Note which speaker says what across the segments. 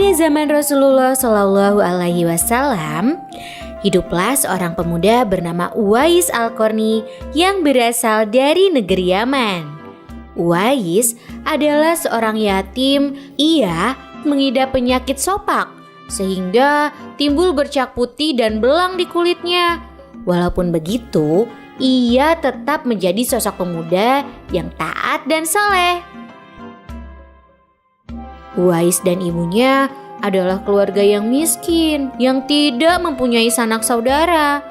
Speaker 1: Pada zaman Rasulullah Shallallahu Alaihi Wasallam, hiduplah seorang pemuda bernama Uwais Al-Qarni yang berasal dari negeri Yaman. Uwais adalah seorang yatim. Ia mengidap penyakit sopak sehingga timbul bercak putih dan belang di kulitnya. Walaupun begitu, ia tetap menjadi sosok pemuda yang taat dan saleh. Uwais dan ibunya adalah keluarga yang miskin yang tidak mempunyai sanak saudara.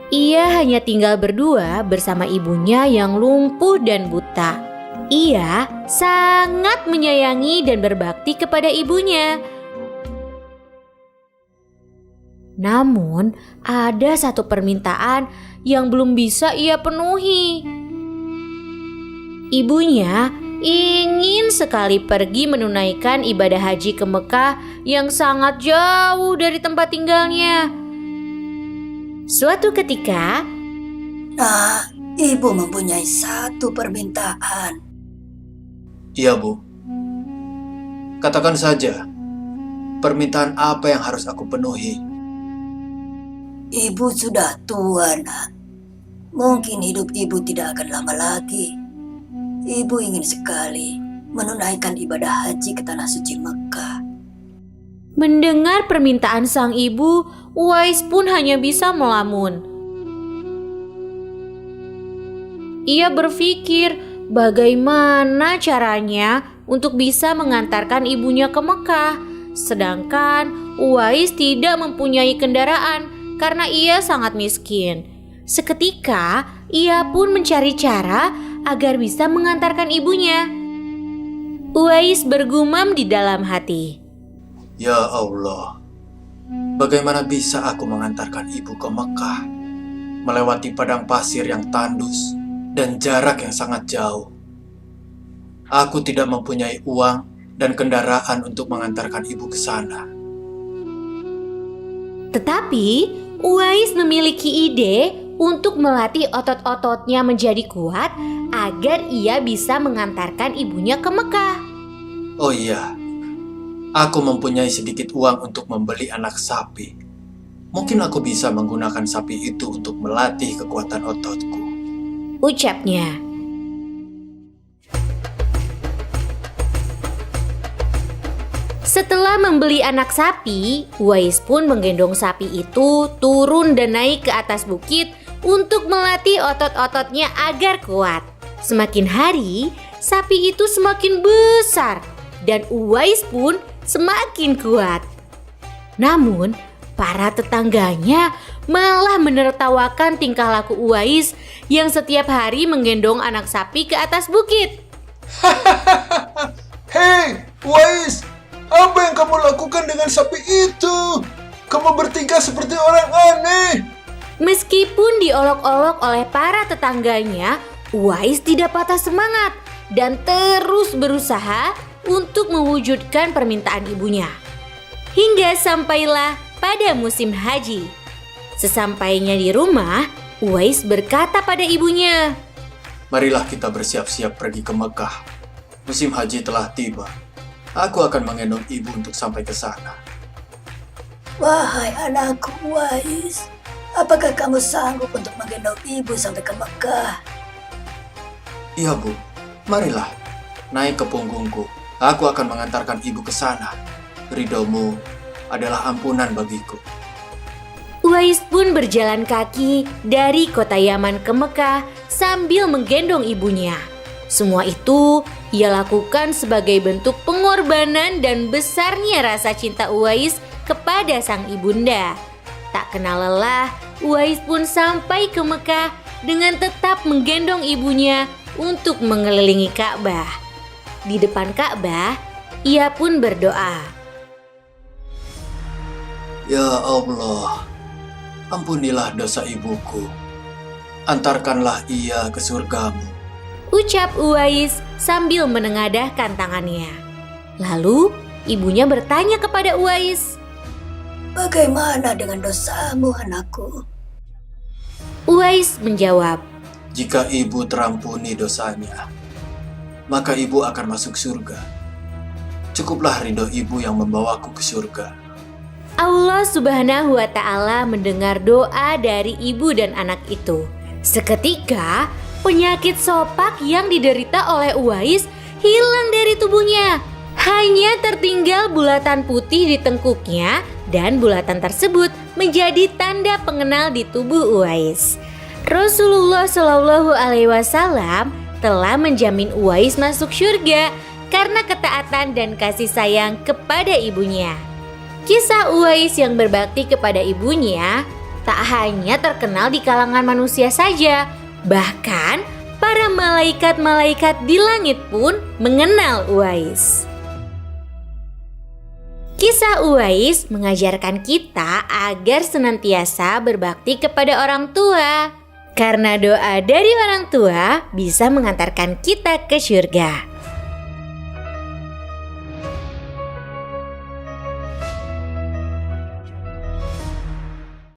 Speaker 1: Ia hanya tinggal berdua bersama ibunya yang lumpuh dan buta. Ia sangat menyayangi dan berbakti kepada ibunya. Namun, ada satu permintaan yang belum bisa ia penuhi. Ibunya ingin sekali pergi menunaikan ibadah haji ke Mekah yang sangat jauh dari tempat tinggalnya. Suatu ketika,
Speaker 2: Nah, ibu mempunyai satu permintaan.
Speaker 3: Iya, Bu. Katakan saja, permintaan apa yang harus aku penuhi?
Speaker 2: Ibu sudah tua, Nak. Mungkin hidup ibu tidak akan lama lagi. Ibu ingin sekali menunaikan ibadah haji ke Tanah Suci Mekah.
Speaker 1: mendengar permintaan sang ibu, Uwais pun hanya bisa melamun. Ia berpikir bagaimana caranya untuk bisa mengantarkan ibunya ke Mekah, sedangkan Uwais tidak mempunyai kendaraan karena ia sangat miskin. Seketika, ia pun mencari cara agar bisa mengantarkan ibunya. Uwais bergumam di dalam hati.
Speaker 3: Ya Allah, bagaimana bisa aku mengantarkan ibu ke Mekah, melewati padang pasir yang tandus dan jarak yang sangat jauh? Aku tidak mempunyai uang dan kendaraan untuk mengantarkan ibu ke sana.
Speaker 1: Tetapi, Uwais memiliki ide untuk melatih otot-ototnya menjadi kuat agar ia bisa mengantarkan ibunya ke Mekah.
Speaker 3: Oh iya, aku mempunyai sedikit uang untuk membeli anak sapi. Mungkin aku bisa menggunakan sapi itu untuk melatih kekuatan ototku,
Speaker 1: Ucapnya. Setelah membeli anak sapi, Uwais pun menggendong sapi itu turun dan naik ke atas bukit untuk melatih otot-ototnya agar kuat. Semakin hari, sapi itu semakin besar dan Uwais pun semakin kuat. Namun, para tetangganya malah menertawakan tingkah laku Uwais yang setiap hari menggendong anak sapi ke atas bukit.
Speaker 4: Hei, Uwais, apa yang kamu lakukan dengan sapi itu? Kamu bertingkah seperti orang aneh.
Speaker 1: Meskipun diolok-olok oleh para tetangganya, Uwais tidak patah semangat dan terus berusaha untuk mewujudkan permintaan ibunya. Hingga sampailah pada musim haji. Sesampainya di rumah, Uwais berkata pada ibunya,
Speaker 3: Marilah kita bersiap-siap pergi ke Mekah. Musim haji telah tiba. Aku akan menggendong ibu untuk sampai ke sana.
Speaker 2: Wahai anakku Uwais, apakah kamu sanggup untuk menggendong ibu sampai ke Mekah?
Speaker 3: Iya, Bu. Marilah, naik ke punggungku. Aku akan mengantarkan ibu ke sana. Ridhomu adalah ampunan bagiku.
Speaker 1: Uwais pun berjalan kaki dari kota Yaman ke Mekah sambil menggendong ibunya. Semua itu ia lakukan sebagai bentuk pengorbanan dan besarnya rasa cinta Uwais kepada sang ibunda. Tak kenal lelah, Uwais pun sampai ke Mekah dengan tetap menggendong ibunya untuk mengelilingi Ka'bah. Di depan Ka'bah, ia pun berdoa.
Speaker 3: Ya Allah, ampunilah dosa ibuku. Antarkanlah ia ke surgamu.
Speaker 1: Ucap Uwais sambil menengadahkan tangannya. Lalu ibunya bertanya kepada Uwais.
Speaker 2: Bagaimana dengan dosamu, anakku?
Speaker 1: Uwais menjawab.
Speaker 3: Jika ibu terampuni dosanya, maka ibu akan masuk surga. cukuplah ridho ibu yang membawaku ke surga.
Speaker 1: Allah Subhanahu wa Ta'ala mendengar doa dari ibu dan anak itu. Seketika, penyakit sopak yang diderita oleh Uwais hilang dari tubuhnya. Hanya tertinggal bulatan putih di tengkuknya, dan bulatan tersebut menjadi tanda pengenal di tubuh Uwais. Rasulullah Shallallahu Alaihi Wasallam telah menjamin Uwais masuk surga karena ketaatan dan kasih sayang kepada ibunya. Kisah Uwais yang berbakti kepada ibunya tak hanya terkenal di kalangan manusia saja, bahkan para malaikat-malaikat di langit pun mengenal Uwais. Kisah Uwais mengajarkan kita agar senantiasa berbakti kepada orang tua, karena doa dari orang tua bisa mengantarkan kita ke surga.